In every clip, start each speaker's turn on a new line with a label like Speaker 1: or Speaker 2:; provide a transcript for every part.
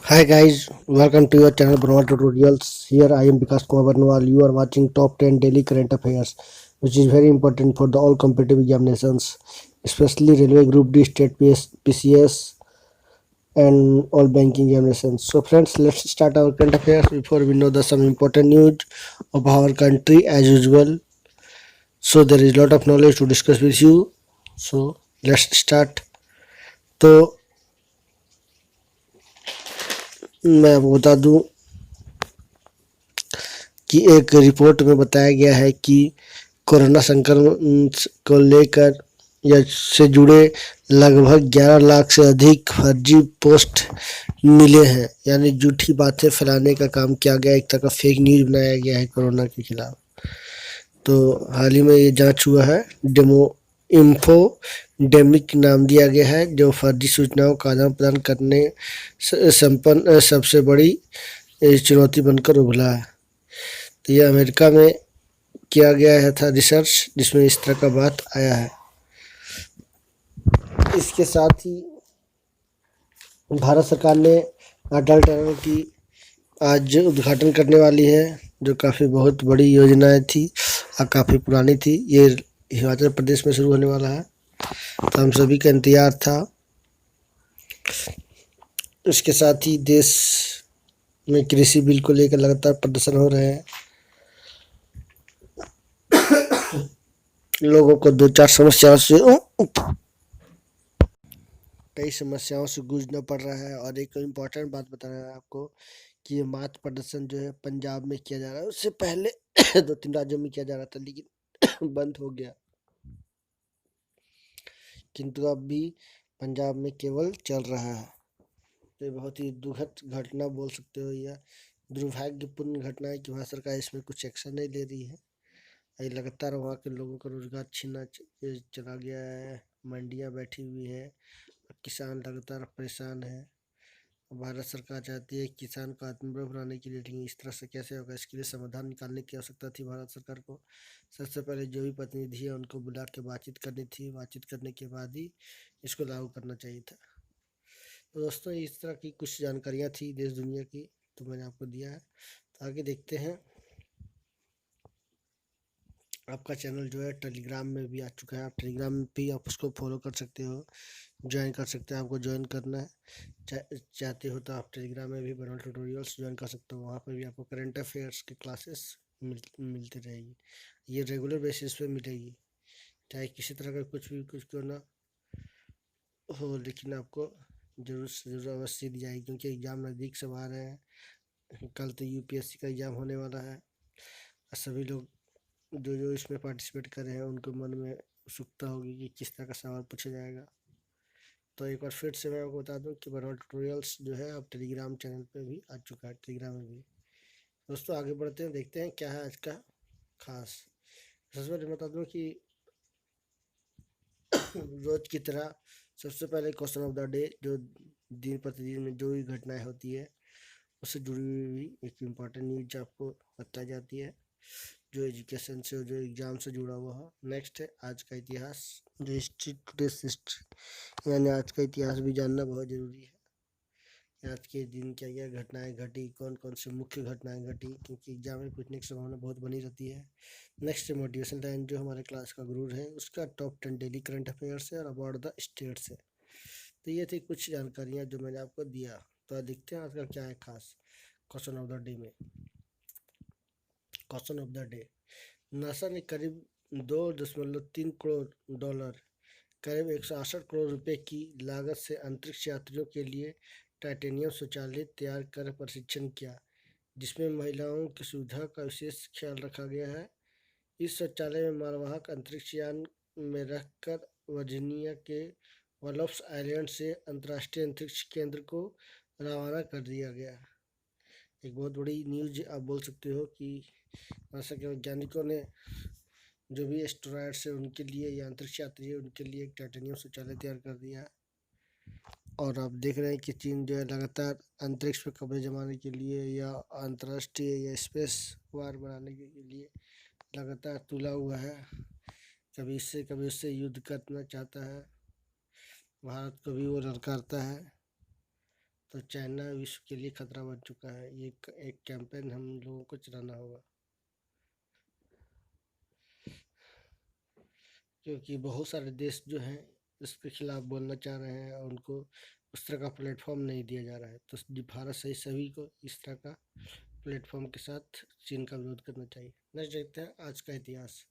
Speaker 1: Hi guys, welcome to your channel Bronwal Tutorials. Here I am Vikas Kumar Barnwal. You are watching top 10 daily current affairs, which is very important for the all competitive examinations, especially Railway Group D, State PCS, and all banking examinations. So friends, let's start our current affairs before we know the some important news of our country as usual. So there is a lot of knowledge to discuss with you. So let's start. तो मैं आपको बता दूं कि एक report में बताया गया है कि कोरोना संक्रमण को लेकर या से जुड़े लगभग 11 लाख से अधिक फर्जी पोस्ट मिले हैं, यानी झूठी बातें फैलाने का काम किया गया, एक तरह का फेक न्यूज बनाया गया है कोरोना के खिलाफ। तो हाल ही में ये जांच हुआ है, इंफोडेमिक नाम दिया गया है, जो फर्जी सूचनाओं का आदान प्रदान करने संपन्न सबसे बड़ी चुनौती बनकर उभरा है। तो ये अमेरिका में किया गया है था रिसर्च, जिसमें इस तरह का बात आया है। इसके साथ ही भारत सरकार ने अटल टनल की आज उद्घाटन करने वाली है, जो काफ़ी बहुत बड़ी योजनाएं थी और काफ़ी पुरानी थी। ये हिमाचल प्रदेश में शुरू होने वाला है, तो हम सभी का इंतजार था। इसके साथ ही देश में कृषि बिल को लेकर लगातार प्रदर्शन हो रहे हैं। लोगों को दो चार कई समस्याओं से जूझना पड़ रहा है। और एक इम्पॉर्टेंट बात बता रहा है आपको कि ये मात प्रदर्शन जो है पंजाब में किया जा रहा है, उससे पहले 2-3 राज्यों में किया जा रहा था, लेकिन बंद हो गया। किंतु अब भी पंजाब में केवल चल रहा है। तो ये बहुत ही दुखद घटना बोल सकते हो या दुर्भाग्यपूर्ण घटना है कि वहाँ सरकार इसमें कुछ एक्शन नहीं ले रही है। ये लगातार वहाँ के लोगों का रोजगार छीना चला गया है, मंडियाँ बैठी हुई है, किसान लगातार परेशान है। भारत सरकार चाहती है किसान को आत्मनिर्भर बनाने के लिए, लेकिन इस तरह से कैसे होगा? इसके लिए समाधान निकालने की आवश्यकता थी भारत सरकार को। सबसे पहले जो भी प्रतिनिधि है उनको बुला के बातचीत करनी थी, बातचीत करने के बाद ही इसको लागू करना चाहिए था। तो दोस्तों, इस तरह की कुछ जानकारियाँ थी देश दुनिया की, तो मैंने आपको दिया है। तो आगे देखते हैं। आपका चैनल जो है टेलीग्राम में भी आ चुका है, आप टेलीग्राम में भी आप उसको फॉलो कर सकते हो, ज्वाइन कर सकते हैं। आपको ज्वाइन करना है चाहते हो तो आप टेलीग्राम में भी बनल ट्यूटोरियल्स ज्वाइन कर सकते हो। वहाँ पर भी आपको करंट अफेयर्स की क्लासेस मिलती रहेगी। ये रेगुलर बेसिस पे मिलेगी, चाहे किसी तरह का कुछ क्यों ना हो, लेकिन आपको जरूर से जरूर अवश्य दी जाएगी, क्योंकि एग्ज़ाम नज़दीक से आ रहे हैं। कल तो यूपीएससी का एग्ज़ाम होने वाला है और सभी लोग जो जो इसमें पार्टिसिपेट कर रहे हैं उनको मन में उत्सुकता होगी कि किस तरह का सवाल पूछा जाएगा। तो एक बार फिर से मैं आपको बता दूं कि बनल ट्यूटोरियल्स जो है अब टेलीग्राम चैनल पे भी आ चुका है, टेलीग्राम में भी। दोस्तों आगे बढ़ते हैं, देखते हैं क्या है आज का खास। सबसे पहले बता दूं कि रोज की तरह सबसे पहले क्वेश्चन ऑफ द डे, जो दिन प्रतिदिन में जो भी घटनाएं होती है उससे जुड़ी हुई एक इम्पॉर्टेंट न्यूज आपको बताई जाती है, जो एजुकेशन से, जो एग्ज़ाम से जुड़ा हुआ हो। नेक्स्ट है आज का इतिहास, जो हिस्ट्री टुडेस हिस्ट्री, यानी आज का इतिहास भी जानना बहुत ज़रूरी है। आज के दिन क्या क्या घटनाएं घटी, कौन कौन सी मुख्य घटनाएं घटी, क्योंकि एग्जाम में पूछने की संभावना बहुत बनी रहती है। नेक्स्ट मोटिवेशन लाइन, जो हमारे क्लास का गुरु है उसका टॉप 10 डेली करंट अफेयर्स है और अबाउट द स्टेट्स है। तो ये थी कुछ जानकारियाँ जो मैंने आपको दिया। तो देखते हैं आज का क्या है खास क्वेश्चन ऑफ द डे में। Question of the day, NASA ने करीब 2.3 करोड़ डॉलर, करीब 168 करोड़ रुपए की लागत से अंतरिक्ष यात्रियों के लिए टाइटेनियम शौचालय तैयार कर प्रशिक्षण किया, जिसमें महिलाओं की सुविधा का विशेष ख्याल रखा गया है। इस शौचालय में मालवाहक अंतरिक्ष यान में रखकर वर्जीनिया के वॉल्स आइलैंड से अंतर्राष्ट्रीय अंतरिक्ष केंद्र को रवाना कर दिया गया। एक बहुत बड़ी न्यूज आप बोल सकते हो कि नासा के वैज्ञानिकों ने जो भी एस्ट्रॉयड्स है उनके लिए, या अंतरिक्ष यात्री है उनके लिए, एक टाइटेनियम शौचालय तैयार कर दिया है। और आप देख रहे हैं कि चीन जो है लगातार अंतरिक्ष पे कब्जे जमाने के लिए या अंतर्राष्ट्रीय या स्पेस वार बनाने के लिए लगातार तुला हुआ है। कभी इससे कभी उससे युद्ध करना चाहता है, भारत को भी वो ललकारता है। तो चाइना विश्व के लिए खतरा बन चुका है। ये एक कैंपेन हम लोगों को चलाना होगा, क्योंकि बहुत सारे देश जो हैं इसके खिलाफ बोलना चाह रहे हैं और उनको उस तरह का प्लेटफॉर्म नहीं दिया जा रहा है। तो भारत सही सभी को इस तरह का प्लेटफॉर्म के साथ चीन का विरोध करना चाहिए। नेक्स्ट देखते हैं आज का इतिहास।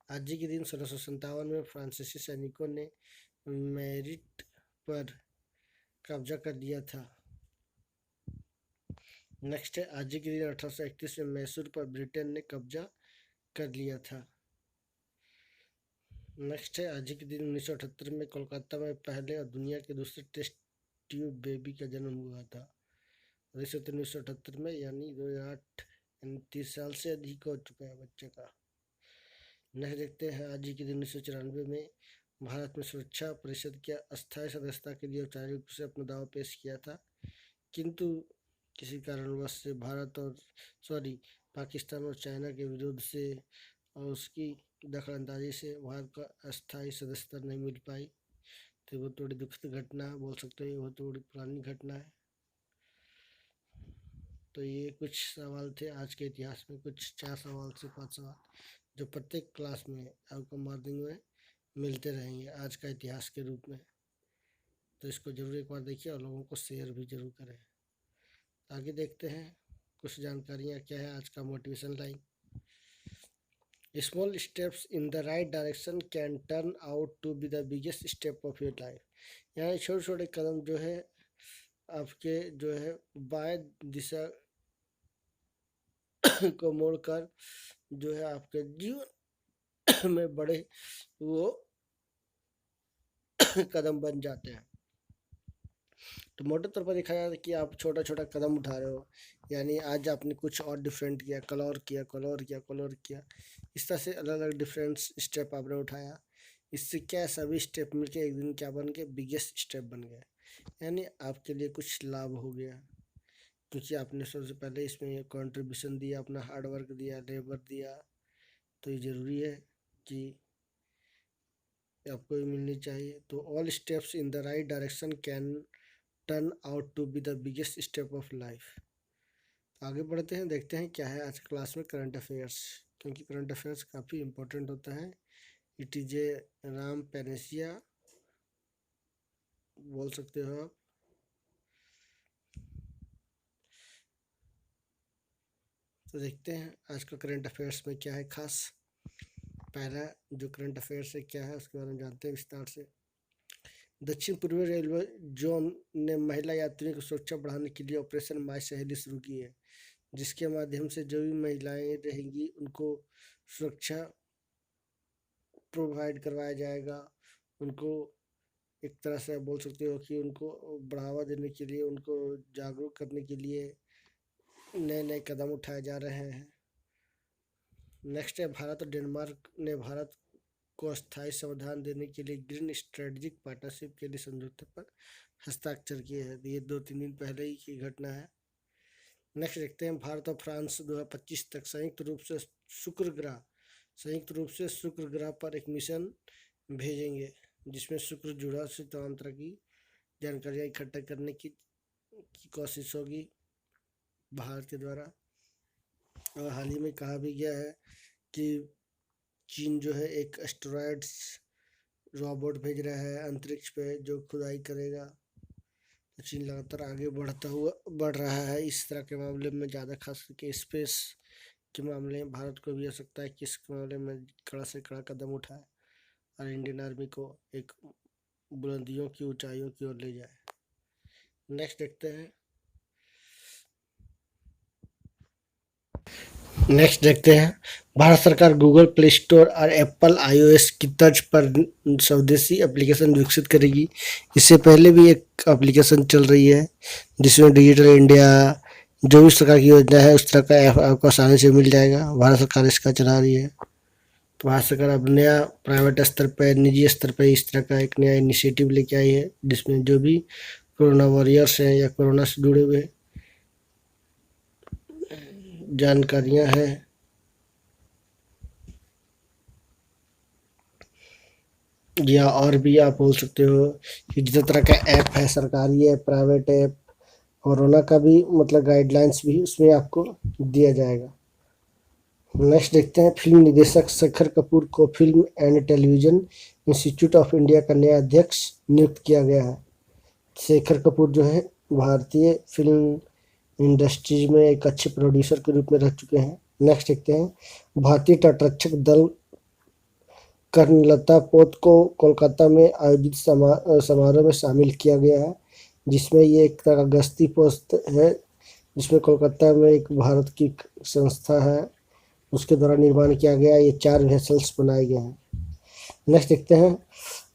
Speaker 1: आज ही के दिन 1657 में फ्रांसीसी सैनिकों ने मेरिट पर कब्जा कर लिया था। नेक्स्ट है आज ही के दिन 1831 में मैसूर पर ब्रिटेन ने कब्जा कर लिया था। नेक्स्ट है आज ही के दिन 1978 में कोलकाता में पहले और दुनिया के दूसरे टेस्ट ट्यूब बेबी का जन्म हुआ था। 1978 में, यानी 2008, 30 साल से अधिक हो चुका है बच्चे का। नेक्स्ट देखते हैं आज ही के दिन 1994 में भारत में सुरक्षा परिषद की अस्थायी सदस्यता के लिए औपचारिक रूप से अपना दावा पेश किया था, किंतु किसी कारणवश से पाकिस्तान और चाइना के विरोध से और उसकी दखलंदाजी से भारत का अस्थायी सदस्यता नहीं मिल पाई। तो वो थोड़ी दुखद घटना बोल सकते हैं, वो थोड़ी पुरानी घटना है। तो ये कुछ सवाल थे आज के इतिहास में, कुछ 4 सवाल से 5 सवाल जो प्रत्येक क्लास में आपको मॉर्निंग में मिलते रहेंगे आज का इतिहास के रूप में। तो इसको जरूर एक बार देखिए और लोगों को शेयर भी जरूर करें। आगे देखते हैं कुछ जानकारियाँ क्या है आज का motivation line. Small steps in the right direction can turn out to be the biggest step of your life. यानी छोटे छोटे कदम जो है आपके जो है बाएं दिशा को मोड़कर जो है आपके जीवन में बड़े वो कदम बन जाते हैं। तो मोटे तौर पर देखा जाए कि आप छोटा छोटा कदम उठा रहे हो, यानी आज आपने कुछ और डिफरेंट किया, कल और किया, इस तरह से अलग अलग डिफरेंट स्टेप आपने उठाया। इससे क्या सभी स्टेप मिलके एक दिन क्या बन गए, बिगेस्ट स्टेप बन गए, यानी आपके लिए कुछ लाभ हो गया, क्योंकि आपने सबसे पहले इसमें कंट्रीब्यूशन दिया, अपना हार्डवर्क दिया, लेबर दिया। तो ये ज़रूरी है कि आपको मिलनी चाहिए। तो all steps in the right direction can turn out to be the biggest step of life. आगे बढ़ते हैं, देखते हैं क्या है आज क्लास में करंट अफेयर्स, क्योंकि करंट अफेयर्स काफ़ी इम्पोर्टेंट होता है। It is a Ram Panacea बोल सकते हो आप। तो देखते हैं आज का करंट अफेयर्स में क्या है खास। पहला जो करंट अफेयर्स है क्या है उसके बारे में जानते हैं विस्तार से। दक्षिण पूर्वी रेलवे जोन ने महिला यात्रियों की सुरक्षा बढ़ाने के लिए ऑपरेशन माई सहेली शुरू की है, जिसके माध्यम से जो भी महिलाएं रहेंगी उनको सुरक्षा प्रोवाइड करवाया जाएगा। उनको एक तरह से आप बोल सकते हो कि उनको बढ़ावा देने के लिए, उनको जागरूक करने के लिए नए नए कदम उठाए जा रहे हैं। नेक्स्ट है भारत और डेनमार्क ने भारत को अस्थायी समाधान देने के लिए ग्रीन स्ट्रेटेजिक पार्टनरशिप के लिए समझौते पर हस्ताक्षर किए हैं। ये 2-3 दिन पहले ही की घटना है। नेक्स्ट देखते हैं भारत और फ्रांस 2025 तक संयुक्त रूप से शुक्र ग्रह पर एक मिशन भेजेंगे, जिसमें शुक्र जुड़ा से तमाम तरह की जानकारियाँ इकट्ठा करने की कोशिश होगी भारत के द्वारा। और हाल ही में कहा भी गया है कि चीन जो है एक एस्टेरॉयड्स रोबोट भेज रहा है अंतरिक्ष पे जो खुदाई करेगा। तो चीन लगातार आगे बढ़ रहा है इस तरह के मामले में, ज़्यादा खास करके स्पेस के मामले में। भारत को भी हो सकता है कि इस मामले में कड़ा से कड़ा कदम उठाए और इंडियन आर्मी को एक बुलंदियों की ऊंचाइयों की ओर ले जाए। नेक्स्ट देखते हैं भारत सरकार गूगल प्ले स्टोर और एप्पल iOS की तर्ज पर स्वदेशी एप्लीकेशन विकसित करेगी। इससे पहले भी एक एप्लीकेशन चल रही है जिसमें डिजिटल इंडिया जो भी सरकार की योजना है उस तरह का ऐप आपको आसानी से मिल जाएगा। भारत सरकार इसका चला रही है। तो भारत सरकार अब नया प्राइवेट स्तर पर, निजी स्तर पर इस तरह का एक नया इनिशिएटिव लेके आई है, जिसमें जो भी कोरोना वॉरियर्स हैं या कोरोना से जुड़े हुए जानकारियां हैं या और भी आप बोल सकते हो कि जिस तरह का ऐप है, सरकारी ऐप, प्राइवेट ऐप, कोरोना का भी मतलब गाइडलाइंस भी उसमें आपको दिया जाएगा। नेक्स्ट देखते हैं, फिल्म निदेशक शेखर कपूर को film and television institute of India का नया अध्यक्ष नियुक्त किया गया है। शेखर कपूर जो है भारतीय फिल्म इंडस्ट्रीज में एक अच्छे प्रोड्यूसर के रूप में रह चुके हैं। नेक्स्ट देखते हैं, भारतीय तटरक्षक दल कर्णलता पोत को कोलकाता में आयोजित समारोह में शामिल किया गया है, जिसमें ये एक तरह का गश्ती पोस्ट है, जिसमें कोलकाता में एक भारत की संस्था है उसके द्वारा निर्माण किया गया। ये 4 वेसल्स बनाए गए हैं। नेक्स्ट देखते हैं,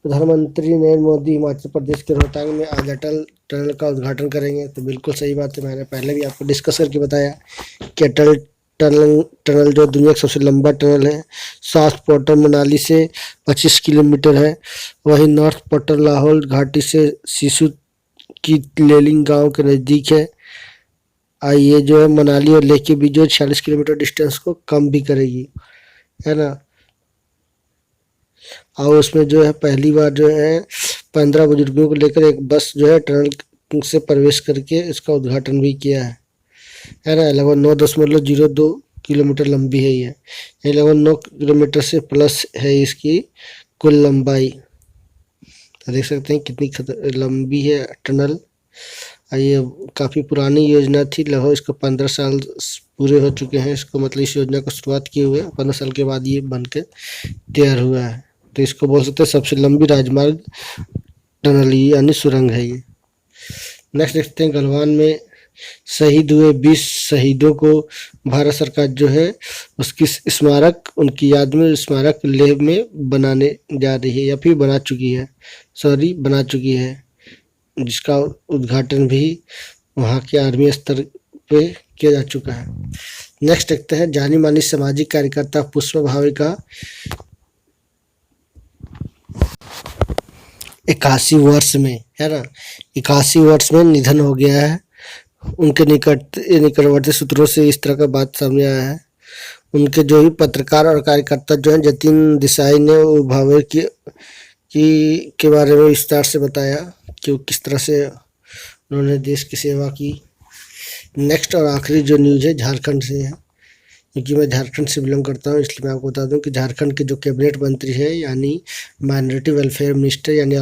Speaker 1: प्रधानमंत्री नरेंद्र मोदी हिमाचल प्रदेश के रोहतांग में आज अटल टनल का उद्घाटन करेंगे। तो बिल्कुल सही बात है, मैंने पहले भी आपको डिस्कस करके बताया कि अटल टनल जो दुनिया का सबसे लंबा टनल है, साउथ पोर्टल मनाली से 25 किलोमीटर है। वहीं नॉर्थ पोर्टल लाहौल घाटी से सिसु की लेलिंग गांव के नज़दीक है। ये जो है मनाली और लेह के बीच जो 46 किलोमीटर डिस्टेंस को कम भी करेगी, है ना। और उसमें जो है पहली बार जो है 15 बुजुर्गों को लेकर एक बस जो है टनल से प्रवेश करके इसका उद्घाटन भी किया है ना। लगभग 9.02 किलोमीटर लंबी है ये लगभग 9 किलोमीटर से प्लस है इसकी कुल लंबाई। तो देख सकते हैं कितनी लंबी है टनल। ये काफ़ी पुरानी योजना थी, लगभग इसको 15 साल पूरे हो चुके हैं इसको, मतलब इस योजना को शुरुआत किए हुए 15 साल के बाद ये बन के तैयार हुआ है। तो इसको बोल सकते हैं सबसे लंबी राजमार्ग टनल यानी सुरंग है ये। नेक्स्ट देखते हैं, गलवान में शहीद हुए 20 शहीदों को भारत सरकार जो है उसकी स्मारक, उनकी याद में स्मारक लेह में बनाने जा रही है या फिर बना चुकी है, जिसका उद्घाटन भी वहाँ के आर्मी स्तर पे किया जा चुका है। नेक्स्ट देखते हैं, जानी मानी सामाजिक कार्यकर्ता पुष्पा भावे का 81 वर्ष में, है ना, 81 वर्ष में निधन हो गया है। उनके निकटवर्ती सूत्रों से इस तरह का बात सामने आया है। उनके जो ही पत्रकार और कार्यकर्ता जो है जतिन देसाई ने भावे के बारे में विस्तार से बताया कि किस तरह से उन्होंने देश की सेवा की। नेक्स्ट और आखिरी जो न्यूज़ है झारखंड से है, क्योंकि मैं झारखंड से बिलोंग करता हूँ इसलिए मैं आपको बता दूं कि झारखंड के जो कैबिनेट मंत्री है यानी माइनॉरिटी वेलफेयर मिनिस्टर यानी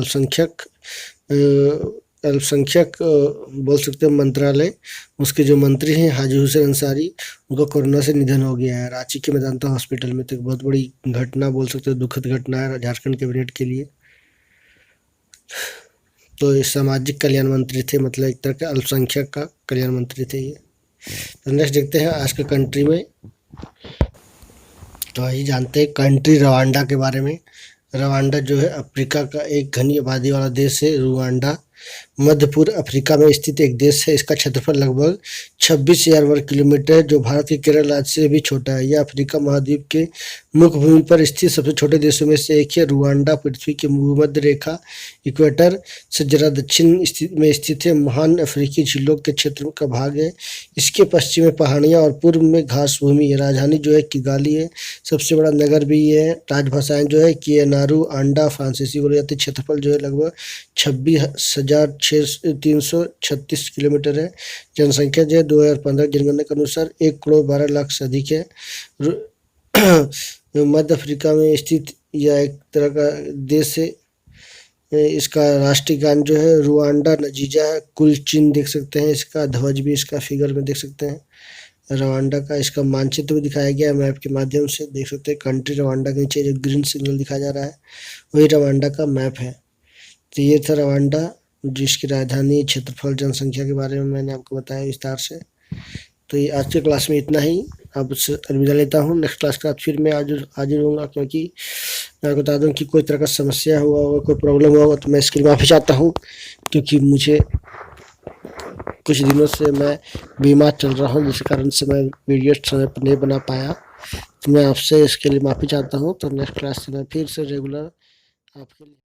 Speaker 1: अल्पसंख्यक बोल सकते हैं मंत्रालय, उसके जो मंत्री हैं हाजी हुसैन अंसारी, उनका कोरोना से निधन हो गया है रांची के मेदांता हॉस्पिटल में। तो एक बहुत बड़ी घटना बोल सकते हैं, दुखद घटना है झारखंड कैबिनेट के लिए। तो ये सामाजिक कल्याण मंत्री थे, मतलब एक तरह के अल्पसंख्यक का कल्याण मंत्री थे ये। तो नेक्स्ट देखते हैं आज के कंट्री में। तो आइए जानते हैं कंट्री रवांडा के बारे में। रवांडा जो है अफ्रीका का एक घनी आबादी वाला देश है। रुवांडा मध्य पूर्व अफ्रीका में स्थित एक देश है। इसका क्षेत्रफल लगभग 26,000 वर्ग किलोमीटर है, जो भारत के केरल राज्य से भी छोटा है। यह अफ्रीका महाद्वीप के मुख्य भूमि पर स्थित सबसे छोटे देशों में से एक है। रुवांडा पृथ्वी के भूमध्य रेखा इक्वेटर से जरा दक्षिण में स्थित है। महान अफ्रीकी झीलों के क्षेत्र का भाग है। इसके पश्चिम में पहाड़ियाँ और पूर्व में घास भूमि है। राजधानी जो है किगाली है। सबसे बड़ा नगर भी ये है। राजभाषाएं जो है किएनारू आंडा फ्रांसीसी बोली जाती है। क्षेत्रफल जो है लगभग 26,336 किलोमीटर है। जनसंख्या जो है 2015 जनगणना के अनुसार 1,12,00,000 से अधिक है। मध्य अफ्रीका में स्थित यह एक तरह का देश है। इसका राष्ट्रीय गान जो है रुवांडा नजीजा है। कुल चिन्ह देख सकते हैं, इसका ध्वज भी इसका फिगर में देख सकते हैं रवांडा का। इसका मानचित्र भी दिखाया गया है मैप के माध्यम से, देख सकते हैं कंट्री रवांडा के नीचे जो ग्रीन सिग्नल दिखाया जा रहा है वही रवांडा का मैप है। तो ये था रवांडा, जिसकी राजधानी, क्षेत्रफल, जनसंख्या के बारे में मैंने आपको बताया विस्तार से। तो ये आज के क्लास में इतना ही, अब उससे अलविदा लेता हूँ। नेक्स्ट क्लास के बाद फिर मैं हाजिर होऊंगा, क्योंकि मैं बता दूं कि कोई तरह का समस्या हुआ होगा, कोई प्रॉब्लम हुआ होगा तो मैं इसके लिए माफ़ी चाहता हूँ, क्योंकि मुझे कुछ दिनों से मैं बीमार चल रहा हूँ, जिस कारण से मैं वीडियो समय पर नहीं बना पाया। तो मैं आपसे इसके लिए माफ़ी चाहता हूँ। तो नेक्स्ट क्लास से मैं फिर से रेगुलर आपके लिए